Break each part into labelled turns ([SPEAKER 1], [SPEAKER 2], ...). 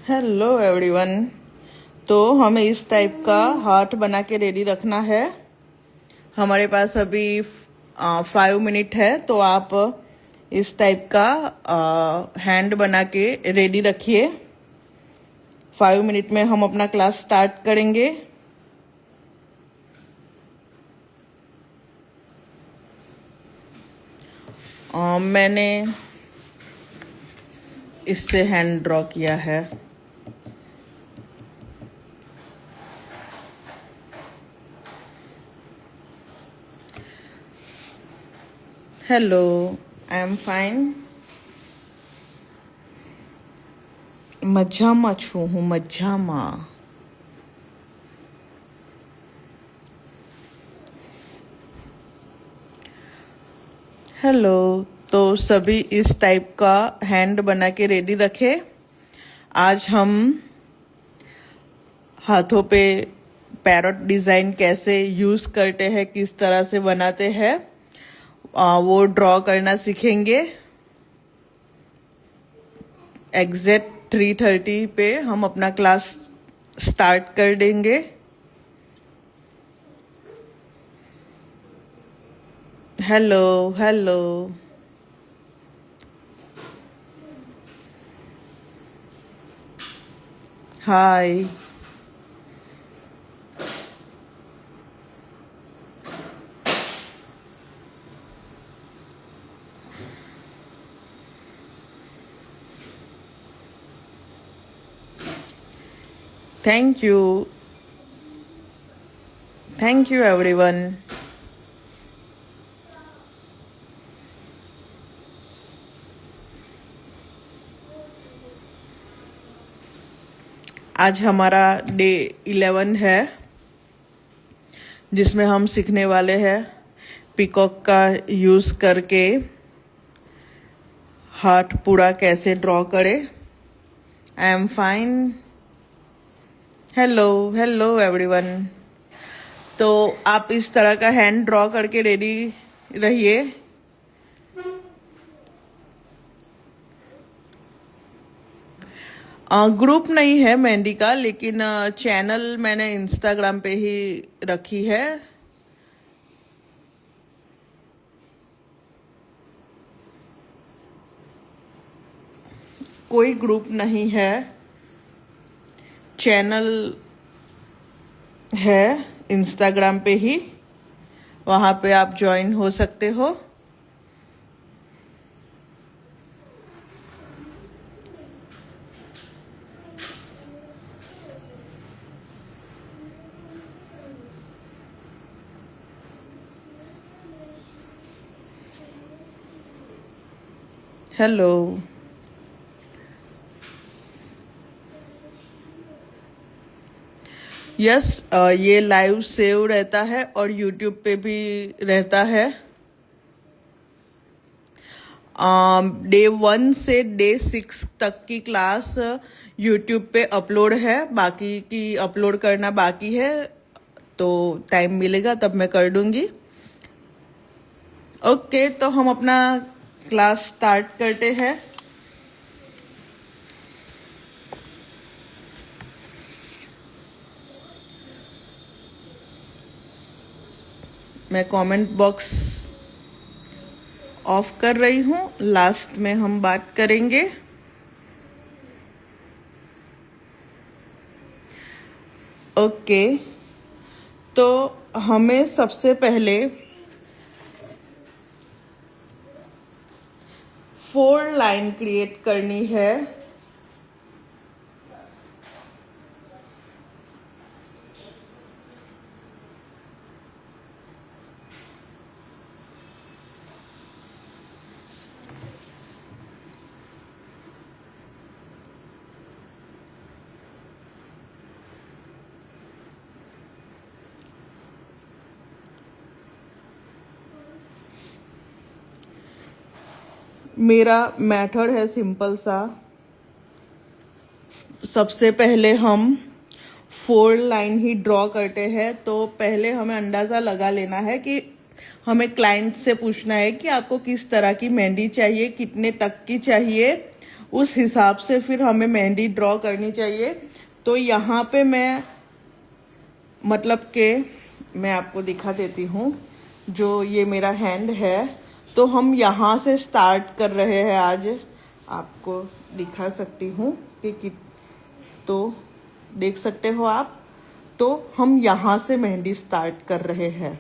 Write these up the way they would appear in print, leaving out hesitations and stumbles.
[SPEAKER 1] Hello everyone. तो हमें इस टाइप का हार्ट बना के रेडी रखना है। हमारे पास अभी 5 मिनट है, तो आप इस टाइप का हैंड बना के रेडी रखिए। 5 मिनट में हम अपना क्लास स्टार्ट करेंगे। मैंने इससे हैंड ड्रॉ किया है। Hello, I am fine. मजामा छू हूँ, मजामा। हेलो। तो सभी इस टाइप का हैंड बना के रेडी रखे। आज हम हाथों पे पैरट डिज़ाइन कैसे यूज़ करते हैं, किस तरह से बनाते हैं, वो ड्रॉ करना सीखेंगे। एग्जैक्ट 3:30 पे हम अपना क्लास स्टार्ट कर देंगे। Hello hello. Hi. Thank you everyone. आज हमारा डे 11 है, जिसमें हम सीखने वाले हैं पीकॉक का यूज़ करके हार्ट पूरा कैसे ड्रॉ करे। आई am fine. Hello hello everyone. तो आप इस तरह का हैंड ड्रॉ करके रेडी रहिए। ग्रुप नहीं है मेहंदी का, लेकिन चैनल मैंने इंस्टाग्राम पे ही रखी है। कोई ग्रुप नहीं है, चैनल है इंस्टाग्राम पे ही, वहाँ पे आप ज्वाइन हो सकते हो। हेलो। यस, ये लाइव सेव रहता है और यूट्यूब पे भी रहता है। डे 1 से डे 6 तक की क्लास यूट्यूब पे अपलोड है, बाकी की अपलोड करना बाकी है। तो टाइम मिलेगा तब मैं कर दूंगी। ओके, तो हम अपना क्लास स्टार्ट करते हैं। मैं कमेंट बॉक्स ऑफ कर रही हूँ, लास्ट में हम बात करेंगे। ओके, तो हमें सबसे पहले 4 लाइन क्रिएट करनी है। मेरा मेथड है सिंपल सा। सबसे पहले हम 4 लाइन ही ड्रॉ करते हैं। तो पहले हमें अंदाज़ा लगा लेना है कि हमें क्लाइंट से पूछना है कि आपको किस तरह की मेहंदी चाहिए, कितने तक की चाहिए, उस हिसाब से फिर हमें मेहंदी ड्रॉ करनी चाहिए। तो यहाँ पे मैं मतलब कि मैं आपको दिखा देती हूँ, जो ये मेरा हैंड है तो हम यहाँ से स्टार्ट कर रहे हैं आज। आपको दिखा सकती हूँ कि तो देख सकते हो आप। तो हम यहाँ से मेहंदी स्टार्ट कर रहे हैं।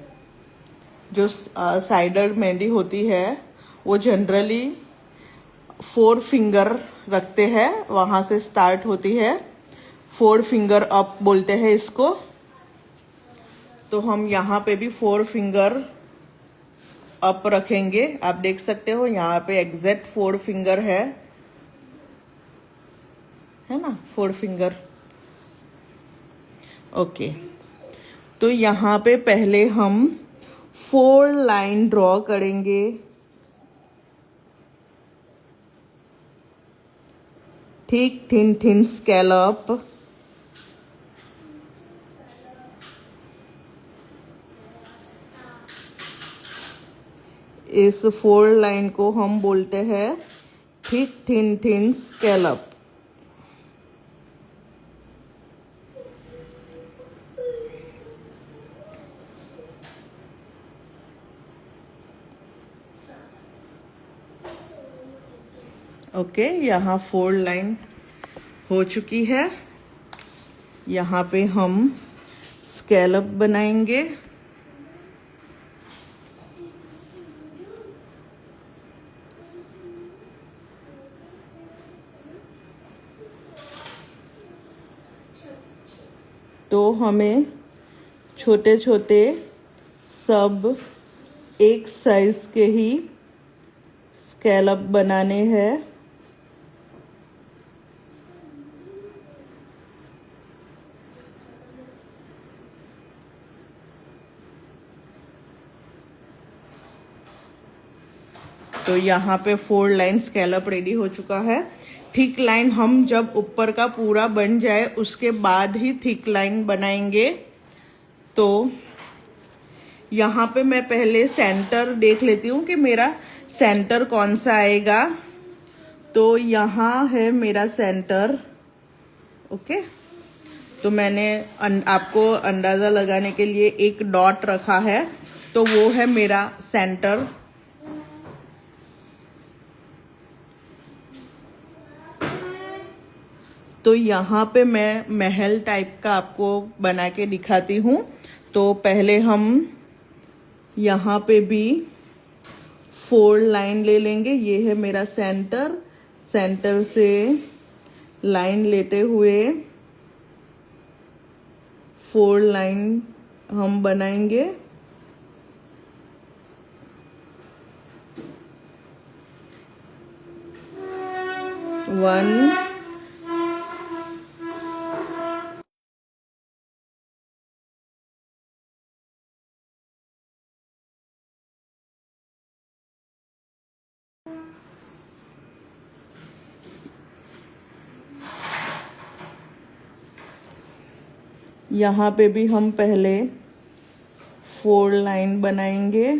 [SPEAKER 1] जो साइडर मेहंदी होती है वो जनरली 4 फिंगर रखते हैं, वहाँ से स्टार्ट होती है। 4 फिंगर अप बोलते हैं इसको। तो हम यहाँ पे भी 4 फिंगर अप रखेंगे। आप देख सकते हो यहाँ पे एग्जैक्ट 4 फिंगर है ना, 4 फिंगर। ओके, तो यहाँ पे पहले हम 4 लाइन ड्रॉ करेंगे। ठीक थिन थिन स्कैलप। इस 4 लाइन को हम बोलते हैं thick thin thin scallop. Okay, यहाँ 4 लाइन हो चुकी है। यहाँ पे हम स्कैलप बनाएंगे। तो हमें छोटे छोटे सब एक साइज के ही स्कैलप बनाने हैं। तो यहाँ पे 4 लाइन स्कैलप रेडी हो चुका है। थिक लाइन हम जब ऊपर का पूरा बन जाए उसके बाद ही थिक लाइन बनाएंगे। तो यहाँ पे मैं पहले सेंटर देख लेती हूँ कि मेरा सेंटर कौन सा आएगा। तो यहाँ है मेरा सेंटर। ओके, तो मैंने आपको अंदाज़ा लगाने के लिए एक डॉट रखा है, तो वो है मेरा सेंटर। तो यहाँ पे मैं महल टाइप का आपको बना के दिखाती हूँ। तो पहले हम यहाँ पे भी 4 लाइन ले लेंगे। ये है मेरा सेंटर। सेंटर से लाइन लेते हुए 4 लाइन हम बनाएंगे। वन, यहाँ पे भी हम पहले 4 लाइन बनाएंगे।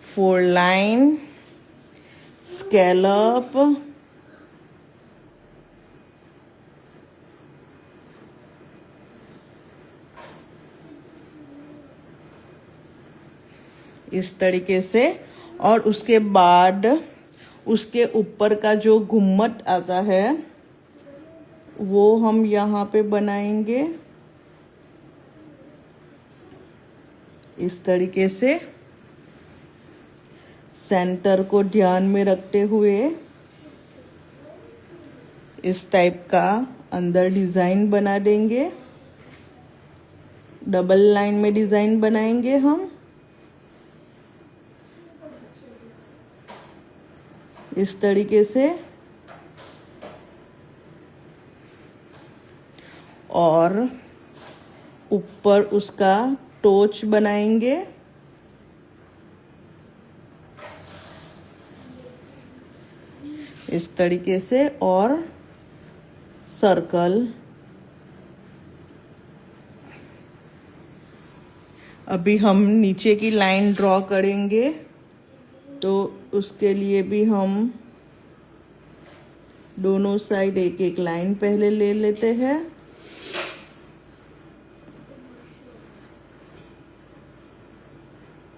[SPEAKER 1] फोर लाइन स्कैलप, इस तरीके से। और उसके बाद उसके ऊपर का जो घुम्मट आता है वो हम यहाँ पे बनाएंगे इस तरीके से, सेंटर को ध्यान में रखते हुए। इस टाइप का अंदर डिजाइन बना देंगे। डबल लाइन में डिजाइन बनाएंगे हम इस तरीके से। और ऊपर उसका टोच बनाएंगे इस तरीके से। और सर्कल अभी हम नीचे की लाइन ड्रॉ करेंगे, तो उसके लिए भी हम दोनों साइड एक एक लाइन पहले ले लेते हैं।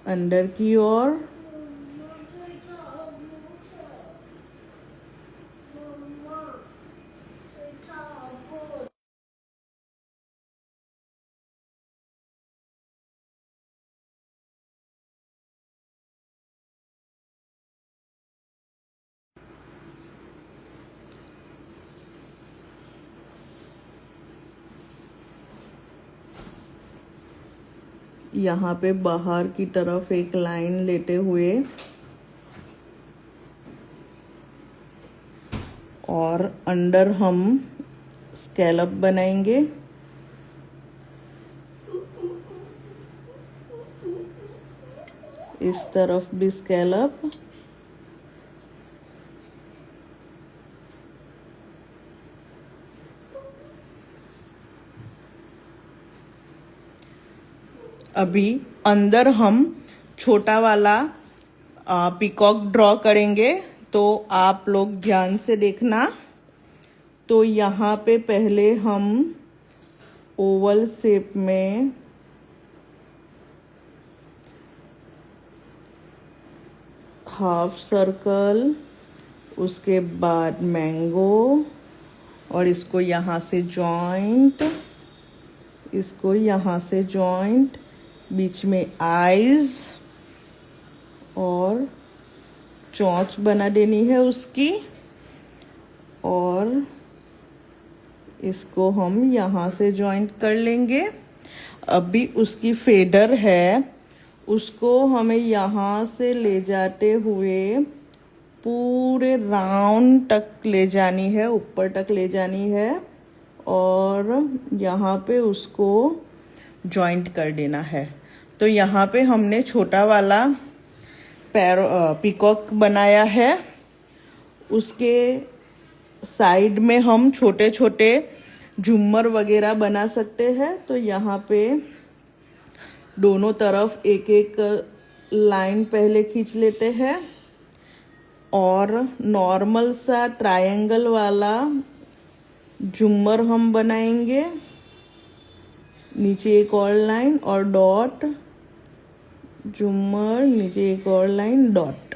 [SPEAKER 1] अंदर की ओर यहाँ पे बाहर की तरफ एक लाइन लेते हुए और अंदर हम स्कैलप बनाएंगे। इस तरफ भी स्कैलप, अभी अंदर हम छोटा वाला पीकॉक ड्रॉ करेंगे, तो आप लोग ध्यान से देखना। तो यहाँ पे पहले हम ओवल शेप में हाफ सर्कल, उसके बाद मैंगो, और इसको यहाँ से जॉइंट, इसको यहाँ से जॉइंट, बीच में आईज और चोंच बना देनी है उसकी, और इसको हम यहाँ से जॉइंट कर लेंगे। अभी उसकी फेडर है, उसको हमें यहाँ से ले जाते हुए पूरे राउंड तक ले जानी है, ऊपर तक ले जानी है, और यहाँ पे उसको जॉइंट कर देना है। तो यहाँ पे हमने छोटा वाला पीकॉक बनाया है। उसके साइड में हम छोटे छोटे झूमर वगैरह बना सकते हैं। तो यहाँ पे दोनों तरफ एक एक लाइन पहले खींच लेते हैं, और नॉर्मल सा ट्रायंगल वाला झूमर हम बनाएंगे। नीचे एक और लाइन और डॉट, झूमर, नीचे एक और लाइन, डॉट।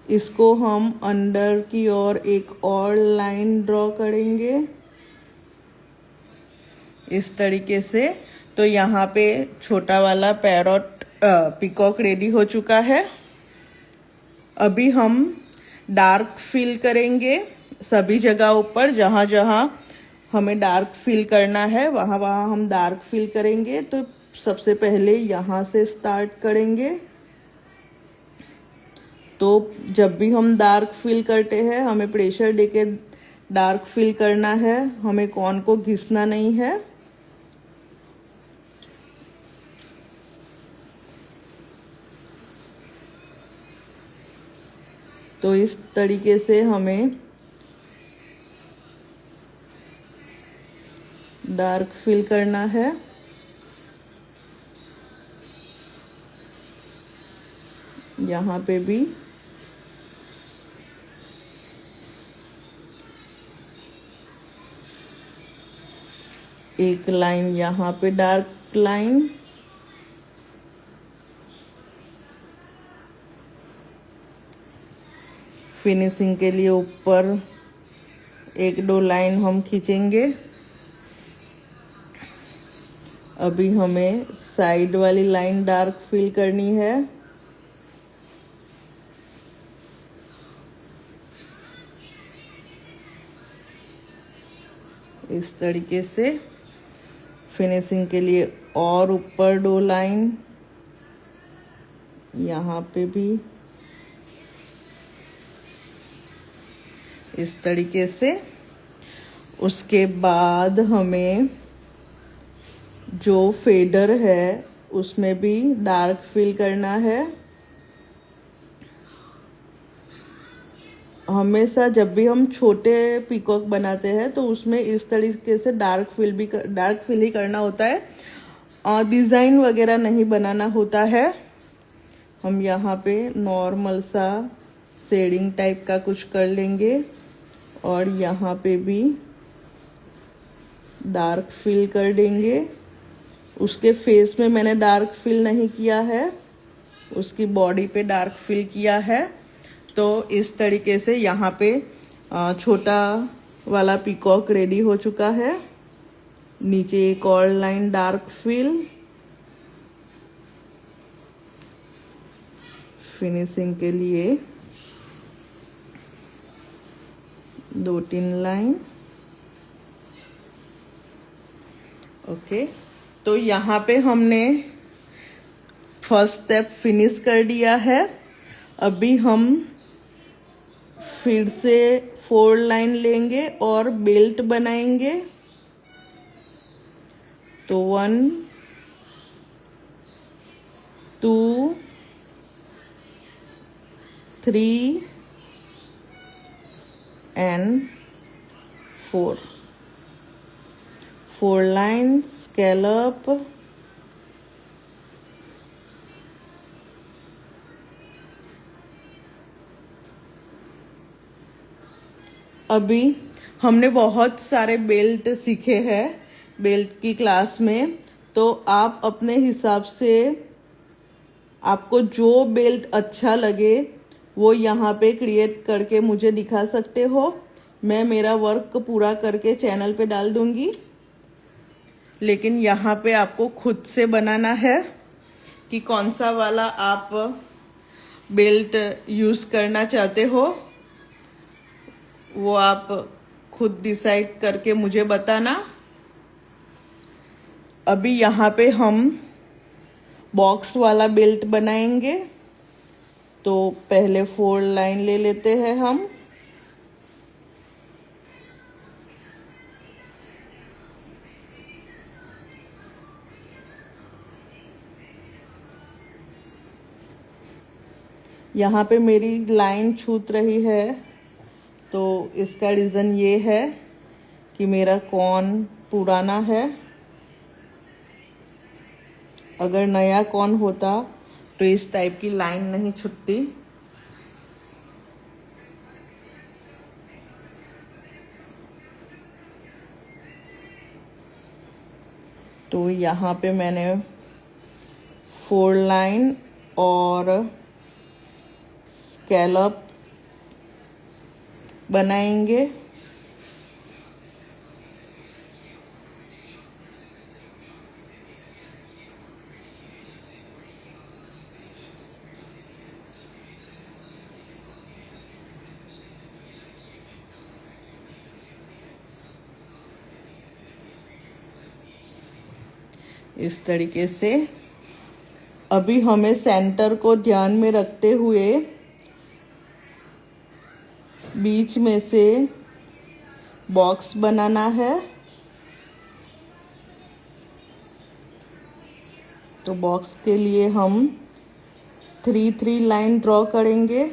[SPEAKER 1] इसको हम अंदर की ओर एक और लाइन ड्रॉ करेंगे इस तरीके से। तो यहाँ पे छोटा वाला पैरॉट पीकॉक रेडी हो चुका है। अभी हम डार्क फिल करेंगे सभी जगह ऊपर, जहाँ जहाँ हमें डार्क फिल करना है वहाँ वहाँ हम डार्क फिल करेंगे। तो सबसे पहले यहाँ से स्टार्ट करेंगे। तो जब भी हम डार्क फिल करते हैं हमें प्रेशर देके डार्क फिल करना है, हमें कॉर्न को घिसना नहीं है। तो इस तरीके से हमें डार्क फिल करना है। यहाँ पे भी एक लाइन, यहाँ पे डार्क लाइन, फिनिशिंग के लिए ऊपर एक दो लाइन हम खींचेंगे। अभी हमें साइड वाली लाइन डार्क फिल करनी है। इस तरीके से फिनिशिंग के लिए और ऊपर दो लाइन, यहाँ पे भी इस तरीके से। उसके बाद हमें जो फेडर है उसमें भी डार्क फिल करना है। हमेशा जब भी हम छोटे पीकॉक बनाते हैं तो उसमें इस तरीके से डार्क फिल ही करना होता है। डिज़ाइन वगैरह नहीं बनाना होता है। हम यहाँ पे नॉर्मल सा शेडिंग टाइप का कुछ कर लेंगे और यहाँ पे भी डार्क फिल कर देंगे। उसके फेस में मैंने डार्क फिल नहीं किया है, उसकी बॉडी पे डार्क फिल किया है। तो इस तरीके से यहाँ पे छोटा वाला पीकॉक रेडी हो चुका है। नीचे एक और लाइन डार्क फिल, फिनिशिंग के लिए 2-3 लाइन। ओके, तो यहाँ पे हमने फर्स्ट स्टेप फिनिश कर दिया है। अभी हम फिर से 4 लाइन लेंगे और बेल्ट बनाएंगे। तो 1 2 3 and 4 lines scallop, अभी हमने बहुत सारे बेल्ट सीखे हैं बेल्ट की क्लास में। तो आप अपने हिसाब से आपको जो बेल्ट अच्छा लगे वो यहाँ पे क्रिएट करके मुझे दिखा सकते हो। मैं मेरा वर्क पूरा करके चैनल पे डाल दूंगी, लेकिन यहाँ पे आपको खुद से बनाना है कि कौन सा वाला आप बेल्ट यूज़ करना चाहते हो। वो आप खुद डिसाइड करके मुझे बताना। अभी यहाँ पे हम बॉक्स वाला बेल्ट बनाएंगे। तो पहले 4 लाइन ले लेते हैं हम। यहाँ पे मेरी लाइन छूट रही है, तो इसका रीज़न ये है कि मेरा कॉर्न पुराना है। अगर नया कॉर्न होता तो इस टाइप की लाइन नहीं छूटती। तो यहाँ पे मैंने 4 लाइन और स्कैलप बनाएंगे। इस तरीके से अभी हमें सेंटर को ध्यान में रखते हुए बीच में से बॉक्स बनाना है। तो बॉक्स के लिए हम 3-3 लाइन ड्रॉ करेंगे।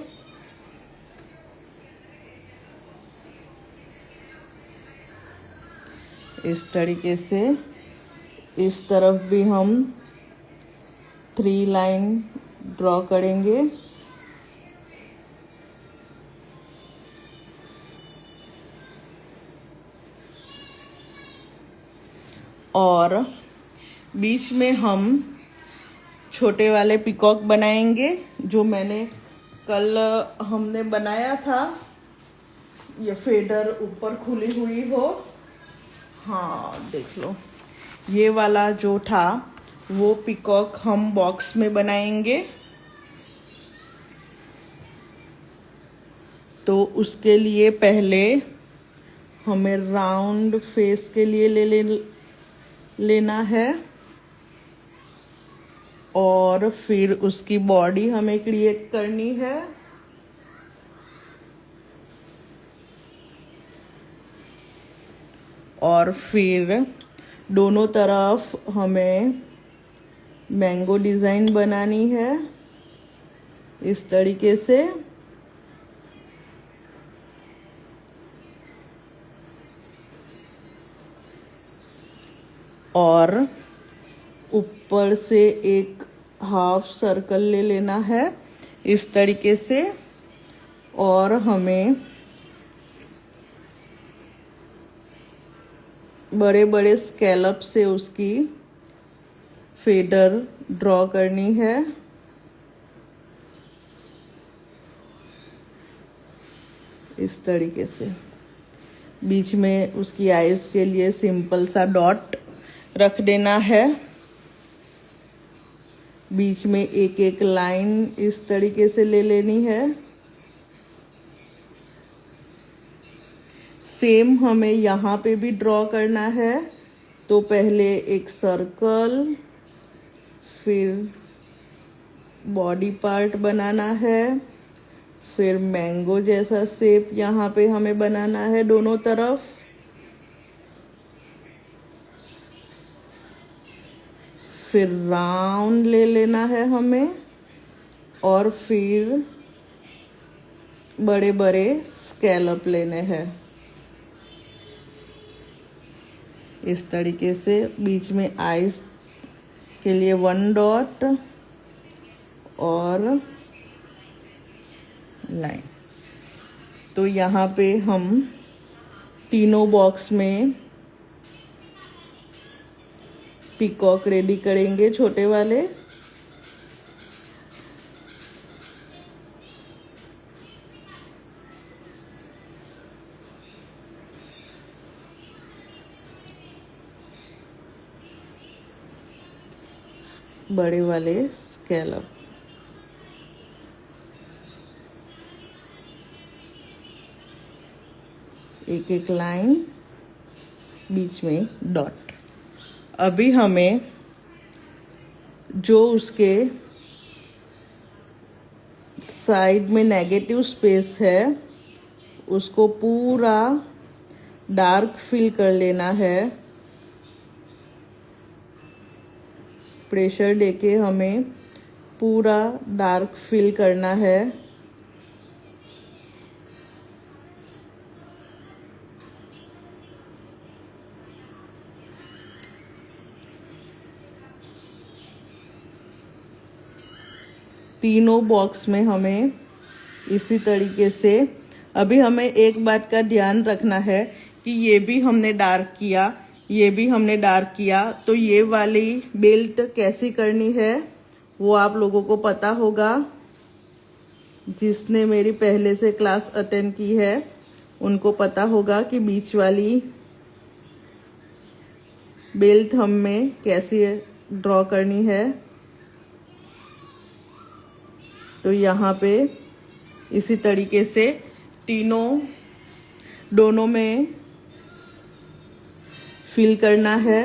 [SPEAKER 1] इस तरीके से इस तरफ भी हम 3 लाइन ड्रॉ करेंगे। और बीच में हम छोटे वाले पिकॉक बनाएंगे, जो मैंने कल हमने बनाया था। ये फेदर ऊपर खुली हुई हो, हाँ देख लो, ये वाला जो था वो पिकॉक हम बॉक्स में बनाएंगे। तो उसके लिए पहले हमें राउंड फेस के लिए लेना है और फिर उसकी बॉडी हमें क्रिएट करनी है। और फिर दोनों तरफ हमें मैंगो डिज़ाइन बनानी है इस तरीके से। और ऊपर से एक हाफ सर्कल ले लेना है इस तरीके से, और हमें बड़े बड़े स्कैलप से उसकी फेडर ड्रॉ करनी है। इस तरीके से बीच में उसकी आईज के लिए सिंपल सा डॉट रख देना है। बीच में एक एक लाइन इस तरीके से ले लेनी है। सेम हमें यहाँ पे भी ड्रॉ करना है। तो पहले एक सर्कल, फिर बॉडी पार्ट बनाना है, फिर मैंगो जैसा शेप यहाँ पे हमें बनाना है दोनों तरफ। फिर राउंड ले लेना है हमें, और फिर बड़े बड़े स्कैलप लेने हैं इस तरीके से। बीच में आईज के लिए 1 डॉट और लाइन। तो यहाँ पे हम तीनों बॉक्स में पीकॉक रेडी करेंगे, छोटे वाले। बड़े वाले स्कैलप। एक एक लाइन, बीच में डॉट। अभी हमें जो उसके साइड में नेगेटिव स्पेस है उसको पूरा डार्क फिल कर लेना है। प्रेशर देके हमें पूरा डार्क फिल करना है। तीनों बॉक्स में हमें इसी तरीके से। अभी हमें एक बात का ध्यान रखना है कि ये भी हमने डार्क किया, ये भी हमने डार्क किया, तो ये वाली बेल्ट कैसी करनी है वो आप लोगों को पता होगा। जिसने मेरी पहले से क्लास अटेंड की है उनको पता होगा कि बीच वाली बेल्ट हमें कैसे ड्रॉ करनी है। तो यहाँ पे इसी तरीके से दोनों में फिल करना है।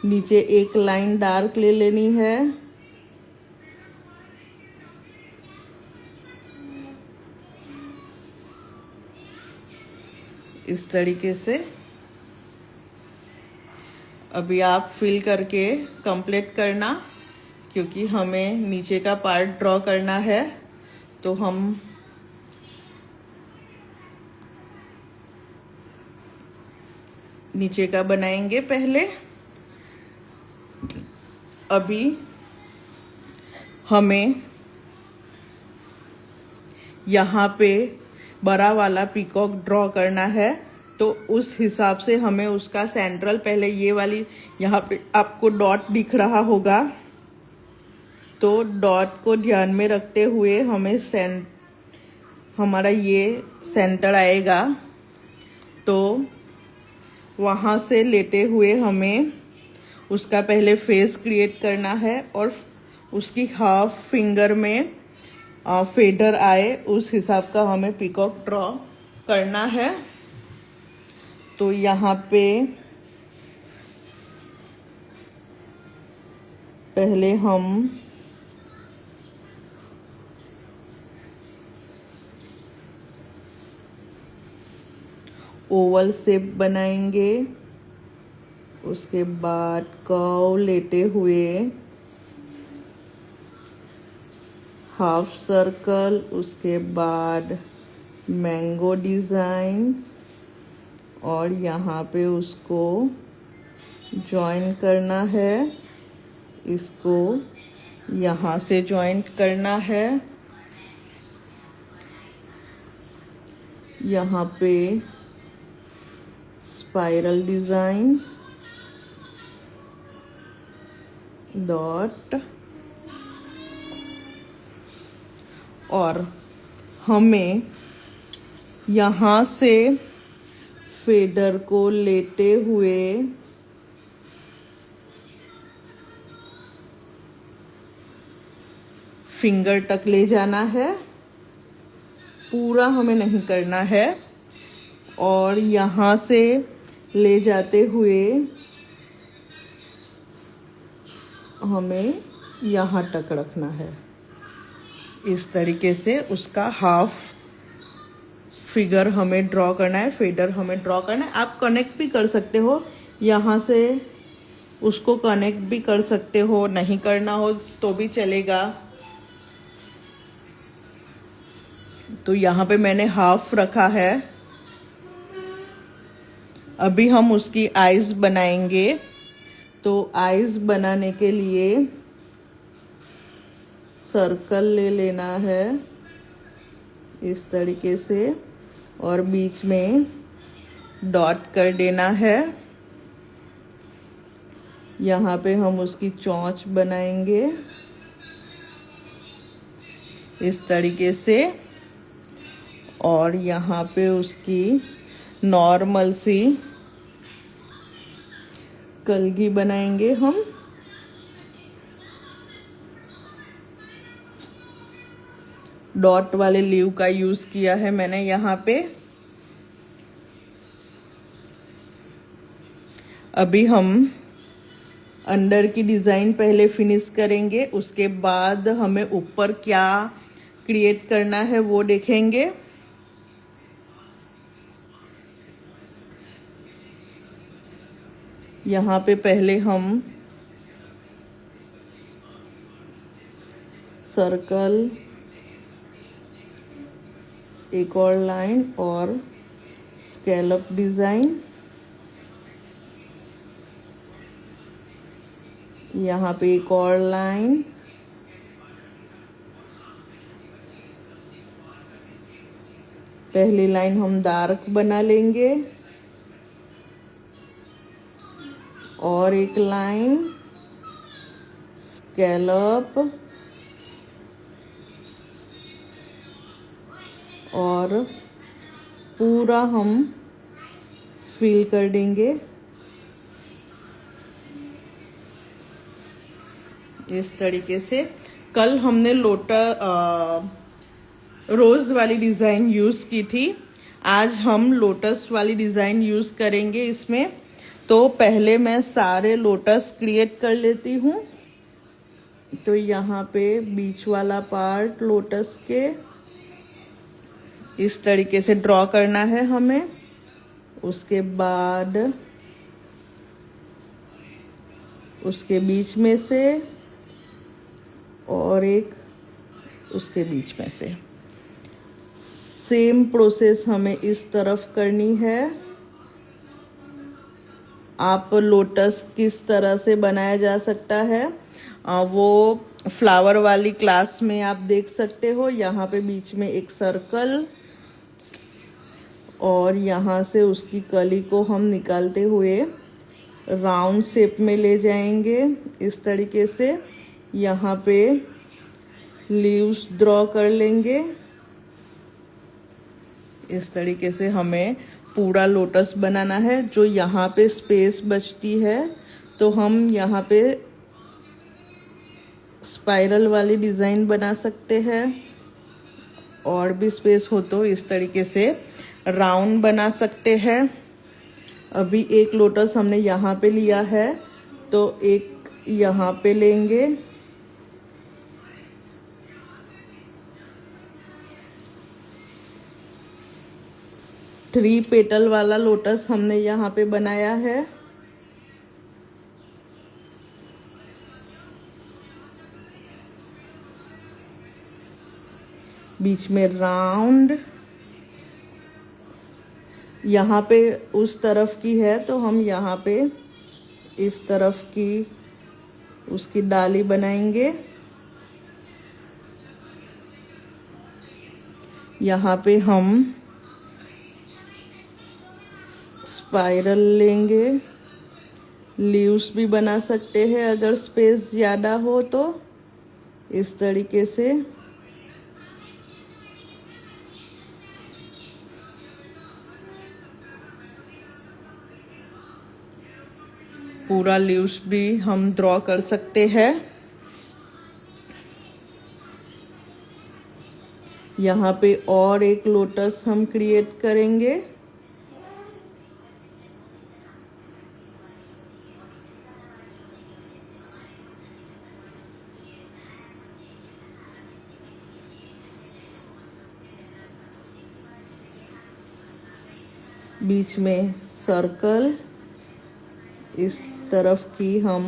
[SPEAKER 1] नीचे एक लाइन डार्क ले लेनी है। इस तरीके से अभी आप फिल करके कंप्लीट करना, क्योंकि हमें नीचे का पार्ट ड्रॉ करना है। तो हम नीचे का बनाएंगे पहले। अभी हमें यहाँ पे बड़ा वाला पीकॉक ड्रॉ करना है। तो उस हिसाब से हमें उसका सेंट्रल, पहले ये वाली यहाँ पे आपको डॉट दिख रहा होगा, तो डॉट को ध्यान में रखते हुए हमें हमारा ये सेंटर आएगा। तो वहाँ से लेते हुए हमें उसका पहले फेस क्रिएट करना है, और उसकी हाफ फिंगर में फेडर आए उस हिसाब का हमें पीकॉक ड्रॉ करना है। तो यहाँ पे पहले हम ओवल शेप बनाएंगे, उसके बाद कर्व लेते हुए हाफ सर्कल, उसके बाद मैंगो डिज़ाइन, और यहाँ पे उसको जॉइन करना है इसको यहाँ से जॉइंट करना है। यहाँ पे स्पाइरल डिजाइन, डॉट, और हमें यहाँ से फेडर को लेते हुए फिंगर तक ले जाना है। पूरा हमें नहीं करना है, और यहाँ से ले जाते हुए हमें यहाँ तक रखना है। इस तरीके से उसका हाफ फिगर हमें ड्रॉ करना है, फेडर हमें ड्रॉ करना है। आप कनेक्ट भी कर सकते हो, यहाँ से उसको कनेक्ट भी कर सकते हो, नहीं करना हो तो भी चलेगा। तो यहाँ पे मैंने हाफ रखा है। अभी हम उसकी आईज बनाएंगे। तो आईज बनाने के लिए सर्कल ले लेना है इस तरीके से, और बीच में डॉट कर देना है। यहाँ पे हम उसकी चोंच बनाएंगे इस तरीके से, और यहाँ पे उसकी नॉर्मल सी कलगी बनाएंगे हम। डॉट वाले लीव का यूज किया है मैंने यहाँ पे। अभी हम अंडर की डिजाइन पहले फिनिश करेंगे, उसके बाद हमें ऊपर क्या क्रिएट करना है वो देखेंगे। यहाँ पे पहले हम सर्कल, एक और लाइन और स्कैलप डिजाइन। यहाँ पे एक और लाइन, पहली लाइन हम डार्क बना लेंगे, और एक लाइन स्कैलप, और पूरा हम फिल कर देंगे इस तरीके से। कल हमने रोज वाली डिजाइन यूज की थी, आज हम लोटस वाली डिजाइन यूज करेंगे इसमें। तो पहले मैं सारे लोटस क्रिएट कर लेती हूँ। तो यहाँ पे बीच वाला पार्ट लोटस के इस तरीके से ड्रॉ करना है हमें। उसके बाद उसके बीच में से, और एक उसके बीच में से। सेम प्रोसेस हमें इस तरफ करनी है। आप लोटस किस तरह से बनाया जा सकता है वो फ्लावर वाली क्लास में आप देख सकते हो। यहाँ पे बीच में एक सर्कल, और यहाँ से उसकी कली को हम निकालते हुए राउंड शेप में ले जाएंगे इस तरीके से। यहाँ पे लीव्स ड्रॉ कर लेंगे इस तरीके से। हमें पूरा लोटस बनाना है। जो यहाँ पे स्पेस बचती है तो हम यहाँ पे स्पाइरल वाली डिजाइन बना सकते हैं, और भी स्पेस हो तो इस तरीके से राउंड बना सकते हैं। अभी एक लोटस हमने यहाँ पे लिया है, तो एक यहाँ पे लेंगे, थ्री पेटल वाला लोटस हमने यहाँ पे बनाया है। बीच में राउंड, यहाँ पे उस तरफ की है तो हम यहाँ पे इस तरफ की उसकी डाली बनाएंगे। यहाँ पे हम स्पाइरल लेंगे, लीव्स भी बना सकते हैं अगर स्पेस ज़्यादा हो तो, इस तरीके से। पूरा लीव्स भी हम ड्रॉ कर सकते हैं। यहाँ पे और एक लोटस हम क्रिएट करेंगे। बीच में सर्कल, इस तरफ की हम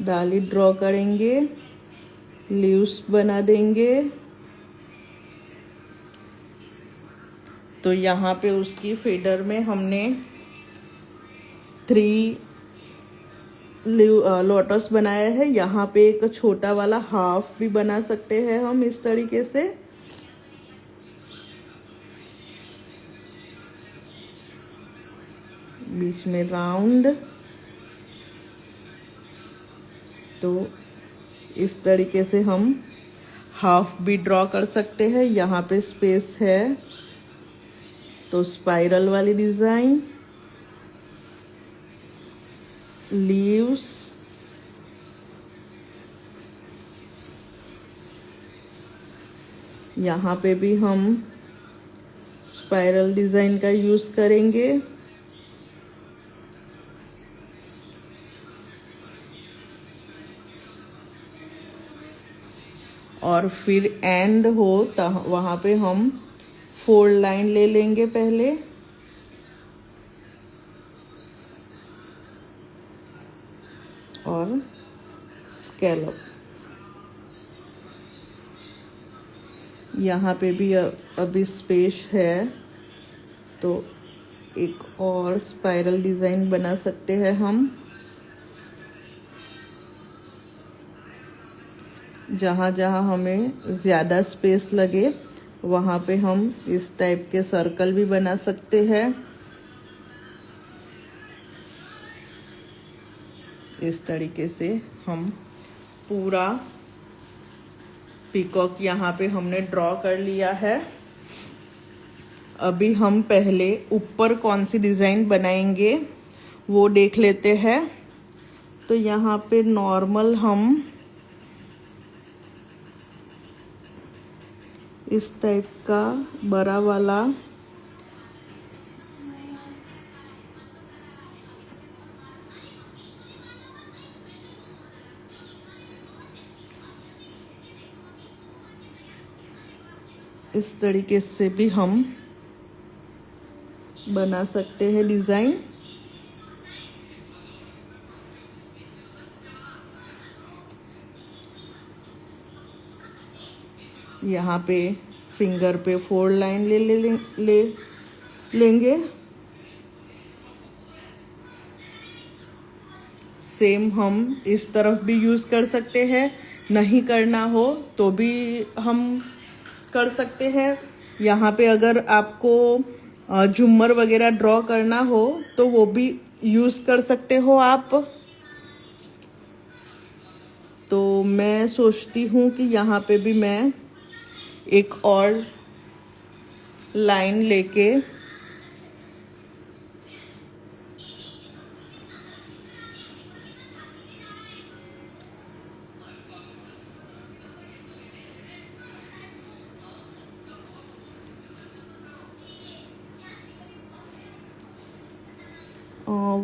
[SPEAKER 1] डाली ड्रॉ करेंगे, लीव्स बना देंगे। तो यहाँ पे उसकी फेडर में हमने 3 लोटस बनाया है। यहाँ पे एक छोटा वाला हाफ भी बना सकते हैं हम इस तरीके से। बीच में राउंड, तो इस तरीके से हम हाफ भी ड्रॉ कर सकते हैं। यहाँ पे स्पेस है तो स्पाइरल वाली डिज़ाइन, लीव्स, यहाँ पे भी हम स्पाइरल डिज़ाइन का यूज़ करेंगे। और फिर एंड हो तो वहाँ पे हम 4 लाइन ले लेंगे पहले, और स्कैलप। यहाँ पे भी अभी स्पेस है तो एक और स्पाइरल डिज़ाइन बना सकते हैं हम। जहाँ जहाँ हमें ज़्यादा स्पेस लगे वहाँ पे हम इस टाइप के सर्कल भी बना सकते हैं। इस तरीके से हम पूरा पीकॉक यहाँ पे हमने ड्रॉ कर लिया है। अभी हम पहले ऊपर कौन सी डिज़ाइन बनाएंगे वो देख लेते हैं। तो यहाँ पे नॉर्मल हम इस टाइप का बड़ा वाला इस तरीके से भी हम बना सकते हैं डिज़ाइन। यहाँ पे फिंगर पे 4 लाइन ले लेंगे। सेम हम इस तरफ भी यूज़ कर सकते हैं, नहीं करना हो तो भी हम कर सकते हैं। यहाँ पे अगर आपको झूमर वगैरह ड्रॉ करना हो तो वो भी यूज़ कर सकते हो आप। तो मैं सोचती हूँ कि यहाँ पे भी मैं एक और लाइन लेके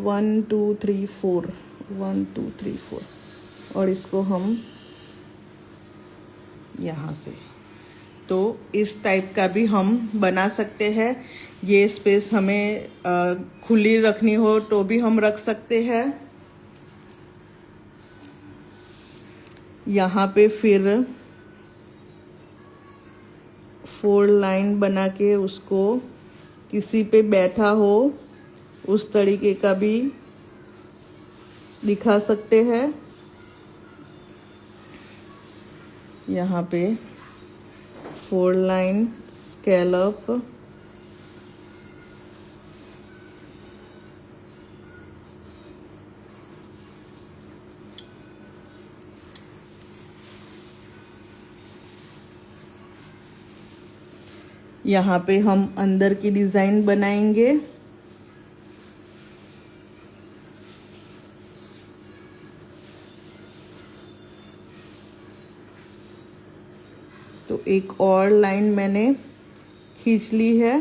[SPEAKER 1] वन टू थ्री फोर 1 2 3 4 और इसको हम यहाँ से, तो इस टाइप का भी हम बना सकते हैं। ये स्पेस हमें खुली रखनी हो तो भी हम रख सकते हैं। यहाँ पे फिर 4 लाइन बना के उसको किसी पे बैठा हो उस तरीके का भी दिखा सकते हैं। यहाँ पे 4 लाइन स्कैलप, यहाँ पे हम अंदर की डिजाइन बनाएंगे। तो एक और लाइन मैंने खींच ली है।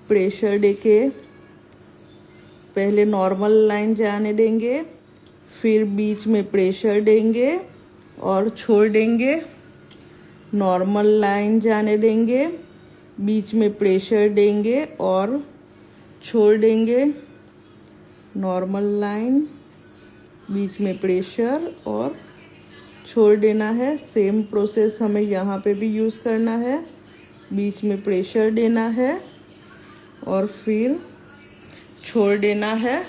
[SPEAKER 1] प्रेशर देके पहले नॉर्मल लाइन जाने देंगे, फिर बीच में प्रेशर देंगे और छोड़ देंगे। नॉर्मल लाइन जाने देंगे, बीच में प्रेशर देंगे और छोड़ देंगे। नॉर्मल लाइन, बीच में प्रेशर और छोड़ देना है। सेम प्रोसेस हमें यहाँ पे भी यूज़ करना है। बीच में प्रेशर देना है और फिर छोड़ देना है।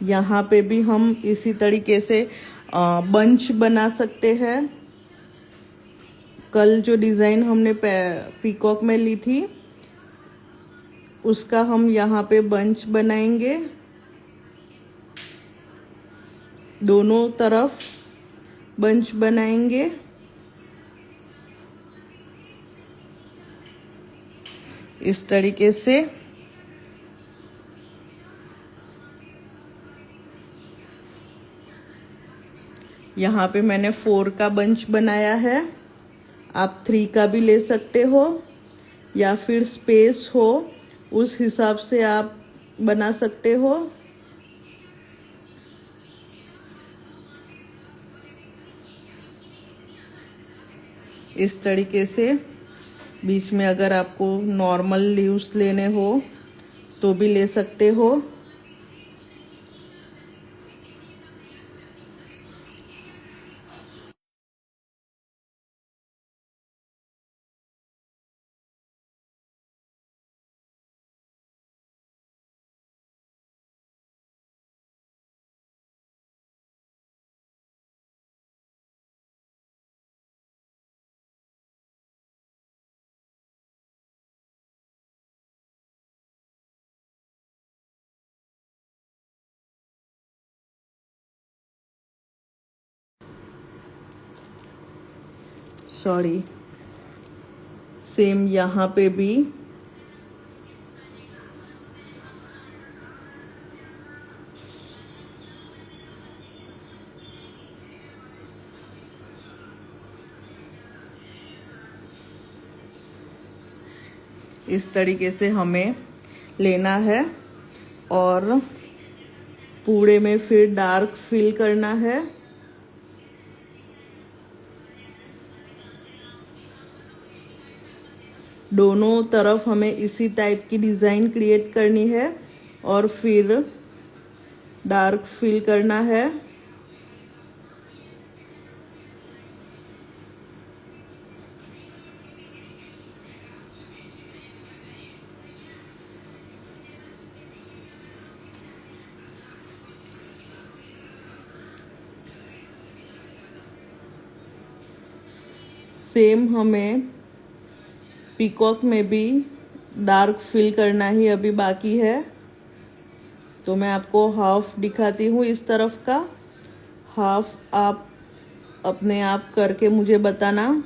[SPEAKER 1] यहाँ पे भी हम इसी तरीके से बंच बना सकते हैं। कल जो डिज़ाइन हमने पीकॉक में ली थी उसका हम यहाँ पे बंच बनाएंगे। दोनों तरफ बंच बनाएंगे। इस तरीके से यहाँ पे मैंने 4 का बंच बनाया है। आप 3 का भी ले सकते हो या फिर स्पेस हो उस हिसाब से आप बना सकते हो। इस तरीके से बीच में अगर आपको नॉर्मल लीव्स लेने हो तो भी ले सकते हो। सॉरी, सेम यहाँ पे भी इस तरीके से हमें लेना है और पूरे में फिर डार्क फिल करना है। दोनों तरफ हमें इसी टाइप की डिज़ाइन क्रिएट करनी है और फिर डार्क फिल करना है। सेम हमें पीकॉक में भी डार्क फिल करना ही अभी बाकी है। तो मैं आपको हाफ दिखाती हूँ। इस तरफ का हाफ आप अपने आप करके मुझे बताना।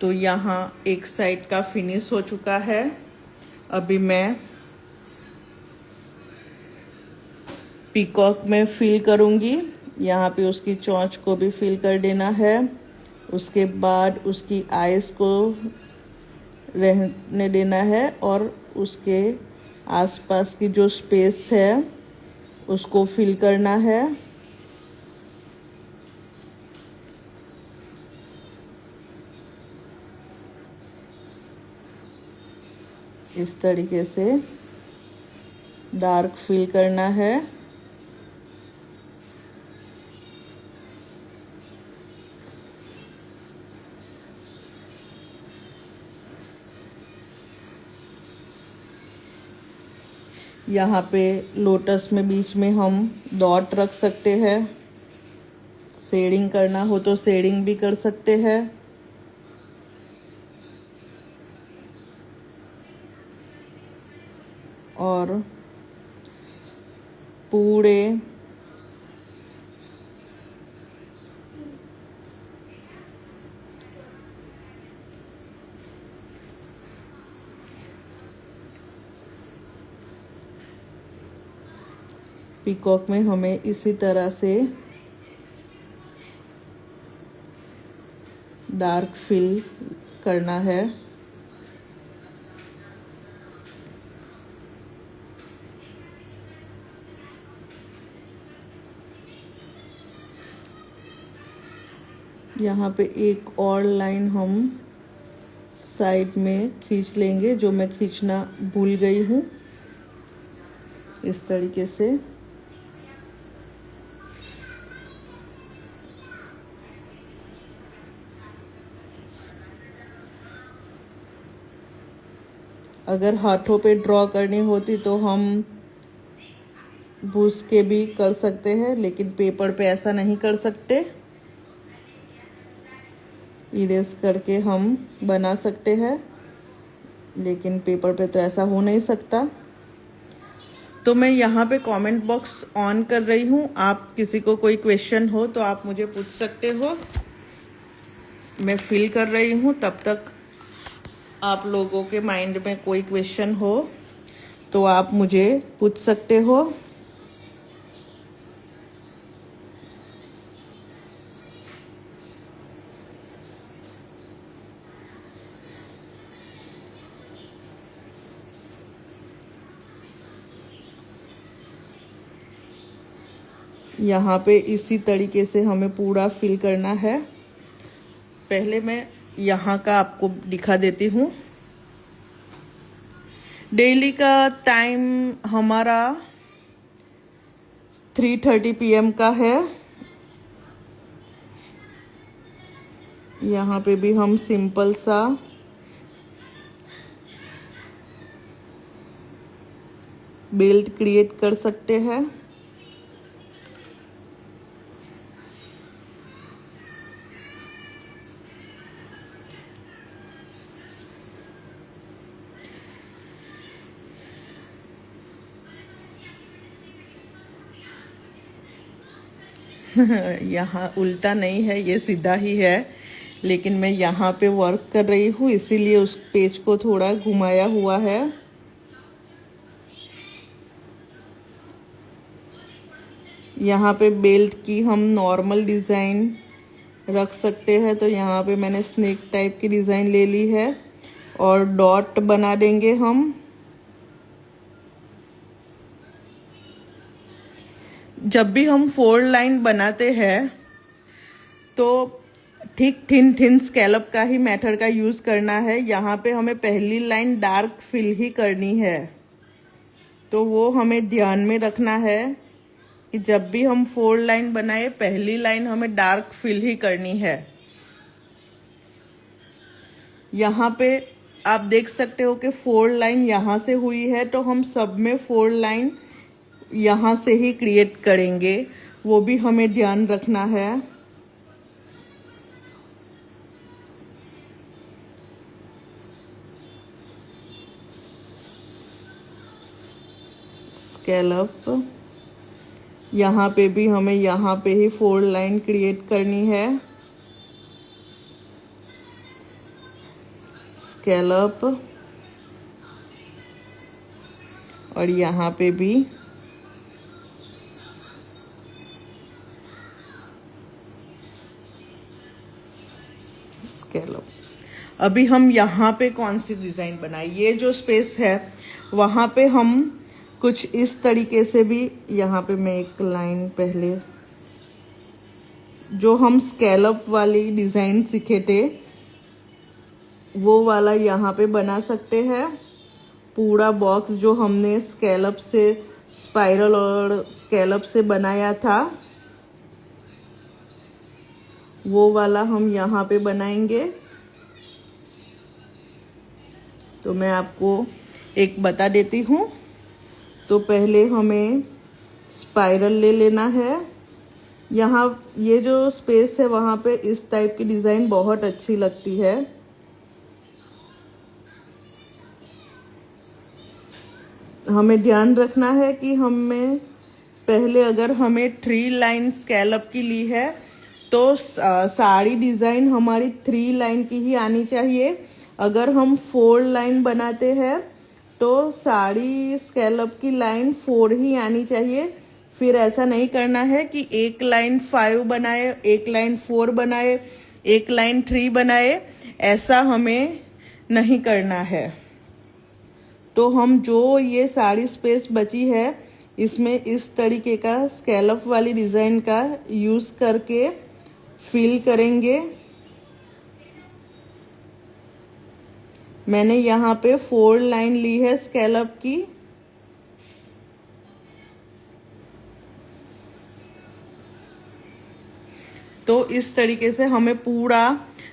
[SPEAKER 1] तो यहाँ एक साइड का फिनिश हो चुका है। अभी मैं पीकॉक में फिल करूँगी। यहाँ पे उसकी चोंच को भी फिल कर देना है। उसके बाद उसकी आईज को रहने देना है और उसके आसपास की जो स्पेस है उसको फिल करना है। इस तरीके से डार्क फिल करना है। यहाँ पे लोटस में बीच में हम डॉट रख सकते हैं। शेडिंग करना हो तो शेडिंग भी कर सकते हैं। और पूरे पीकॉक में हमें इसी तरह से डार्क फिल करना है। यहाँ पे एक और लाइन हम साइड में खींच लेंगे, जो मैं खींचना भूल गई हूँ। इस तरीके से अगर हाथों पे ड्रॉ करनी होती तो हम बुश के भी कर सकते हैं, लेकिन पेपर पे ऐसा नहीं कर सकते। इरेज करके हम बना सकते हैं, लेकिन पेपर पे तो ऐसा हो नहीं सकता। तो मैं यहाँ पे कमेंट बॉक्स ऑन कर रही हूँ। आप किसी को कोई क्वेश्चन हो तो आप मुझे पूछ सकते हो। मैं फिल कर रही हूँ, तब तक आप लोगों के माइंड में कोई क्वेश्चन हो तो आप मुझे पूछ सकते हो। यहाँ पे इसी तरीके से हमें पूरा फिल करना है। पहले मैं यहाँ का आपको दिखा देती हूँ। डेली का टाइम हमारा 3:30 PM का है। यहाँ पे भी हम सिंपल सा बेल्ट क्रिएट कर सकते हैं। यहाँ उल्टा नहीं है, ये सीधा ही है, लेकिन मैं यहाँ पे वर्क कर रही हूँ इसीलिए उस पेज को थोड़ा घुमाया हुआ है। यहाँ पे बेल्ट की हम नॉर्मल डिज़ाइन रख सकते हैं, तो यहाँ पे मैंने स्नेक टाइप की डिज़ाइन ले ली है और डॉट बना देंगे हम। जब भी हम 4 लाइन बनाते हैं तो ठीक थिन स्कैलप का ही मेथड का यूज़ करना है। यहाँ पे हमें पहली लाइन डार्क फिल ही करनी है, तो वो हमें ध्यान में रखना है कि जब भी हम 4 लाइन बनाए पहली लाइन हमें डार्क फिल ही करनी है। यहाँ पे आप देख सकते हो कि 4 लाइन यहाँ से हुई है, तो हम सब में 4 लाइन यहाँ से ही क्रिएट करेंगे, वो भी हमें ध्यान रखना है। स्कैलप यहाँ पे भी हमें यहाँ पे ही 4 लाइन क्रिएट करनी है। स्कैलप और यहाँ पे भी स्कैलप। अभी हम यहाँ पे कौन सी डिजाइन बनाए, ये जो स्पेस है वहाँ पे हम कुछ इस तरीके से भी, यहाँ पे मैं एक लाइन पहले जो हम स्कैलप वाली डिजाइन सीखे थे वो वाला यहाँ पे बना सकते हैं। पूरा बॉक्स जो हमने स्कैलप से, स्पाइरल और स्कैलप से बनाया था वो वाला हम यहाँ पे बनाएंगे। तो मैं आपको एक बता देती हूँ। तो पहले हमें स्पाइरल ले लेना है। यहाँ ये जो स्पेस है वहाँ पे इस टाइप की डिज़ाइन बहुत अच्छी लगती है। हमें ध्यान रखना है कि हमें पहले, अगर हमें 3 लाइन स्कैलप की ली है तो साड़ी डिज़ाइन हमारी 3 लाइन की ही आनी चाहिए। अगर हम 4 लाइन बनाते हैं तो साड़ी स्कैलप की लाइन 4 ही आनी चाहिए। फिर ऐसा नहीं करना है कि एक लाइन 5 बनाए, एक लाइन 4 बनाए, एक लाइन 3 बनाए, ऐसा हमें नहीं करना है। तो हम जो ये साड़ी स्पेस बची है इसमें इस तरीके का स्कैलप वाली डिज़ाइन का यूज़ करके फिल करेंगे। मैंने यहाँ पे 4 लाइन ली है स्कैलप की। तो इस तरीके से हमें पूरा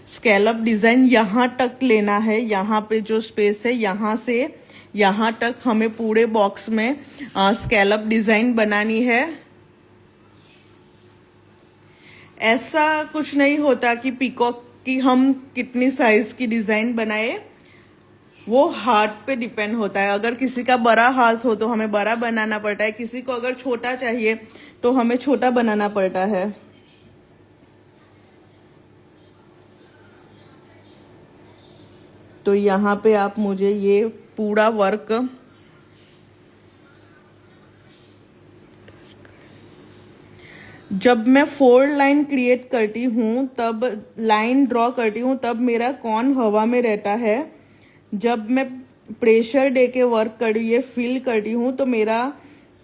[SPEAKER 1] स्कैलप डिज़ाइन यहाँ तक लेना है। यहाँ पे जो स्पेस है यहाँ से यहाँ तक हमें पूरे बॉक्स में स्कैलप डिज़ाइन बनानी है। ऐसा कुछ नहीं होता कि पीकॉक की हम कितनी साइज की डिज़ाइन बनाए, वो हाथ पे डिपेंड होता है। अगर किसी का बड़ा हाथ हो तो हमें बड़ा बनाना पड़ता है, किसी को अगर छोटा चाहिए तो हमें छोटा बनाना पड़ता है। तो यहाँ पे आप मुझे ये पूरा वर्क जब मैं 4 लाइन क्रिएट करती हूँ, तब लाइन ड्रॉ करती हूँ, तब मेरा कॉर्न हवा में रहता है। जब मैं प्रेशर दे के वर्क कर ये फिल करती हूँ तो मेरा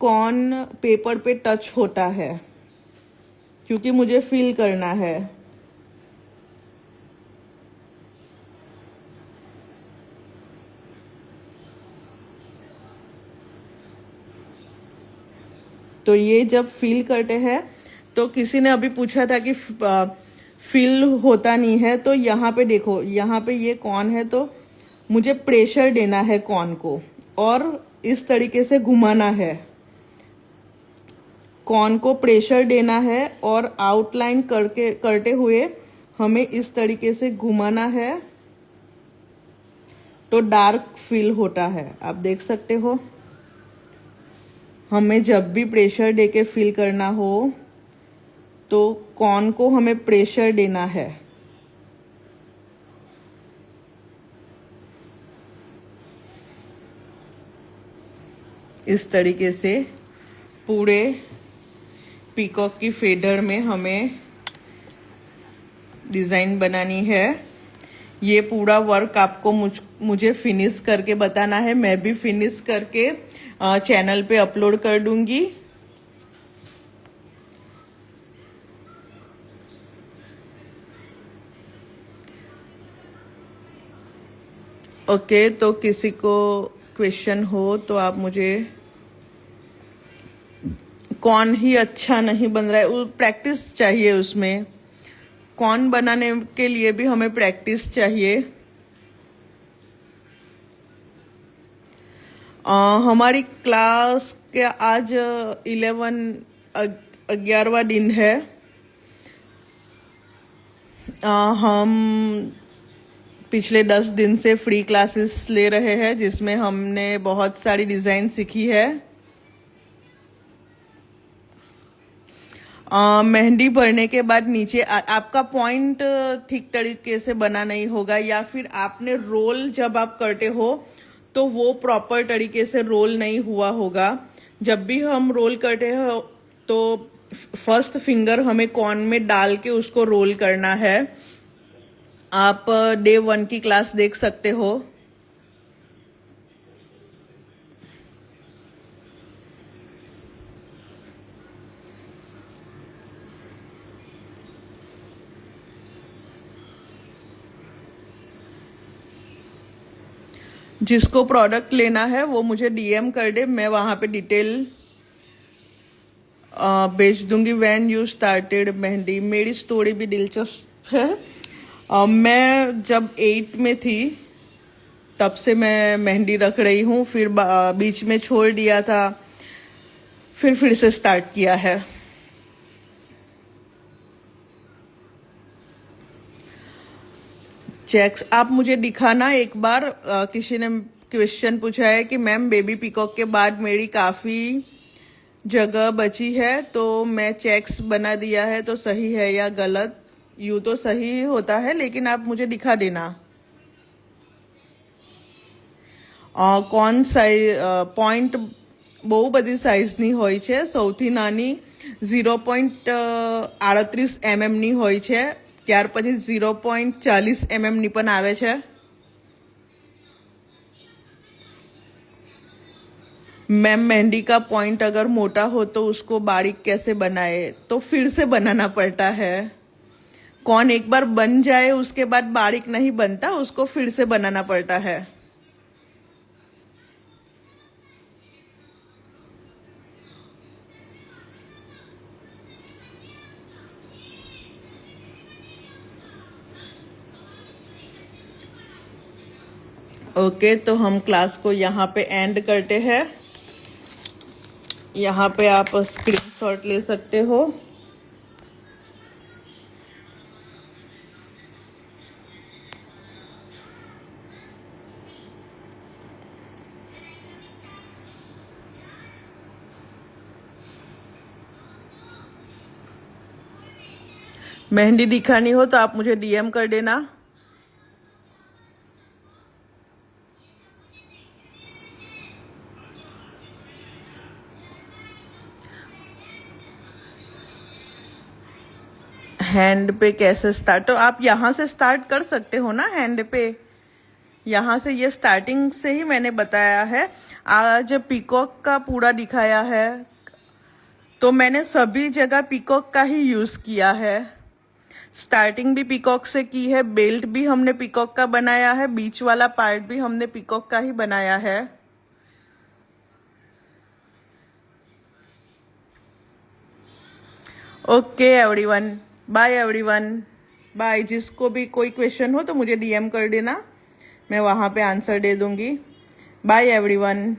[SPEAKER 1] कॉर्न पेपर पे टच होता है, क्योंकि मुझे फिल करना है। तो ये जब फिल करते हैं, तो किसी ने अभी पूछा था कि फिल होता नहीं है, तो यहाँ पे देखो, यहाँ पे ये कॉर्न है तो मुझे प्रेशर देना है कॉर्न को और इस तरीके से घुमाना है। कॉर्न को प्रेशर देना है और आउटलाइन करते हुए हमें इस तरीके से घुमाना है, तो डार्क फिल होता है। आप देख सकते हो। हमें जब भी प्रेशर देके फिल करना हो तो कॉर्न को हमें प्रेशर देना है। इस तरीके से पूरे पीकॉक की फेडर में हमें डिज़ाइन बनानी है। ये पूरा वर्क आपको मुझे फिनिश करके बताना है। मैं भी फिनिश करके चैनल पे अपलोड कर दूंगी। ओके, तो किसी को क्वेश्चन हो तो आप मुझे। कौन ही अच्छा नहीं बन रहा है, प्रैक्टिस चाहिए उसमें। कौन बनाने के लिए भी हमें प्रैक्टिस चाहिए। हमारी क्लास के आज 11वां दिन है। हम पिछले 10 दिन से फ्री क्लासेस ले रहे हैं, जिसमें हमने बहुत सारी डिज़ाइन सीखी है। मेहंदी भरने के बाद नीचे आपका पॉइंट ठीक तरीके से बना नहीं होगा, या फिर आपने रोल जब आप करते हो तो वो प्रॉपर तरीके से रोल नहीं हुआ होगा। जब भी हम रोल करते हो तो फर्स्ट फिंगर हमें कॉर्न में डाल के उसको रोल करना है। आप डे 1 की क्लास देख सकते हो। जिसको प्रोडक्ट लेना है वो मुझे डीएम कर दे, मैं वहां पे डिटेल भेज दूंगी। व्हेन यू स्टार्टेड मेहंदी, मेरी स्टोरी भी दिलचस्प है। मैं जब 8 में थी तब से मैं मेहंदी रख रही हूँ, फिर बीच में छोड़ दिया था, फिर से स्टार्ट किया है। चेक्स आप मुझे दिखाना एक बार। किसी ने क्वेश्चन पूछा है कि मैम बेबी पीकॉक के बाद मेरी काफ़ी जगह बची है, तो मैं चेक्स बना दिया है, तो सही है या गलत? यूँ तो सही होता है, लेकिन आप मुझे दिखा देना। કોણ સાઈઝ પોઈન્ટ બહુ બધી સાઇઝની હોય છે। સૌથી નાની 0.38 mm ની હોય છે, ત્યાર પછી 0.40 mm ની પણ આવે છે। मैम मेहंदी का पॉइंट अगर मोटा हो तो उसको बारीक कैसे बनाए? तो फिर से बनाना पड़ता है। कौन एक बार बन जाए उसके बाद बारीक नहीं बनता, उसको फिर से बनाना पड़ता है। ओके, तो हम क्लास को यहाँ पे एंड करते हैं। यहाँ पे आप स्क्रीनशॉट ले सकते हो। मेहंदी दिखानी हो तो आप मुझे डीएम कर देना। हैंड पे कैसे स्टार्ट? तो आप यहाँ से स्टार्ट कर सकते हो ना हैंड पे। यहाँ से, ये स्टार्टिंग से ही मैंने बताया है। आज पीकॉक का पूरा दिखाया है, तो मैंने सभी जगह पीकॉक का ही यूज किया है। स्टार्टिंग भी पीकॉक से की है, बेल्ट भी हमने पीकॉक का बनाया है, बीच वाला पार्ट भी हमने पीकॉक का ही बनाया है। Okay everyone, bye everyone, bye. जिसको भी कोई क्वेश्चन हो तो मुझे डीएम कर देना, मैं वहाँ पे आंसर दे दूंगी। Bye everyone.